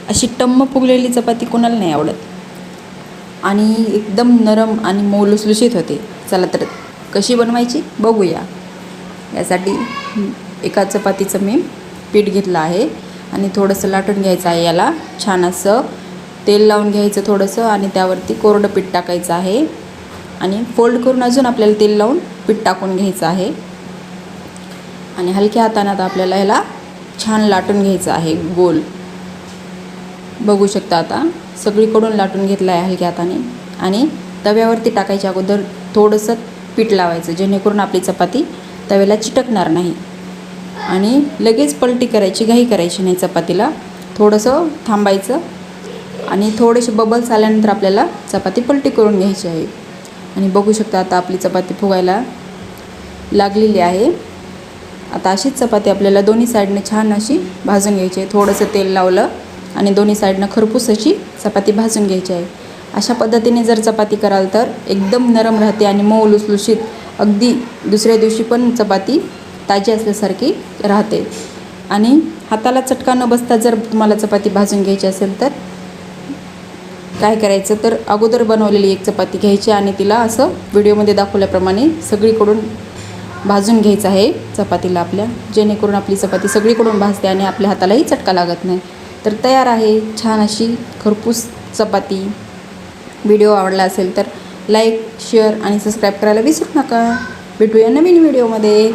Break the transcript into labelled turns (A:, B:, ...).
A: अशी टम्म फुगलेली चपाती कोणाला नाही आवडत आणि एकदम नरम आणि मऊ लुसलुशीत होते. चला तर कशी बनवायची बघूया. यासाठी एका चपातीचं मी पीठ घेतलं आहे आणि थोडंसं लाटून घ्यायचं आहे. याला छान असं तेल लावून घ्यायचं थोडंसं आणि त्यावरती कोरडं पीठ टाकायचं आहे आणि फोल्ड करून अजून आपल्याला तेल लावून पीठ टाकून घ्यायचं आहे आणि हलक्या हाताने आता आपल्याला ह्याला छान लाटून घ्यायचं आहे. गोल बघू शकता आता सगळीकडून लाटून घेतलं आहे हलक्या हाताने आणि तव्यावरती टाकायच्या अगोदर थोडंसं पीठ लावायचं जेणेकरून आपली चपाती तव्याला चिटकणार नाही आणि लगेच पलटी करायची, घाई करायची नाही. चपातीला थोडंसं थांबायचं आणि थोडेसे बबल्स आल्यानंतर आपल्याला चपाती पलटी करून घ्यायची आहे. आणि बघू शकता आता आपली चपाती फुगायला लागलेली आहे. आता अशीच चपाती आपल्याला दोन्ही साईडने छान अशी भाजून घ्यायची आहे. थोडंसं तेल लावलं आणि दोन्ही साईडनं खरपूस अशी चपाती भाजून घ्यायची आहे. अशा पद्धतीने जर चपाती कराल तर एकदम नरम राहते आणि मऊ लुसलुशीत, अगदी दुसऱ्या दिवशी पण चपाती ताजी असल्यासारखी राहते. आणि हाताला चटका न बसता जर तुम्हाला चपाती भाजून घ्यायची असेल तर काय करायचं तर अगोदर बनवलेली एक चपाती घ्यायची आणि तिला असं व्हिडिओमध्ये दाखवल्याप्रमाणे सगळीकडून भाजून घ्यायचं आहे चपातीला आपल्या, जेणेकरून आपली चपाती सगळीकडून भाजते आणि आपल्या हातालाही चटका लागत नाही. तर तयार आहे छान अशी खरपूस चपाती. व्हिडिओ आवडला असेल तर लाईक, शेअर आणि सबस्क्राईब करायला विसरू नका. भेटूया नवीन व्हिडिओमध्ये.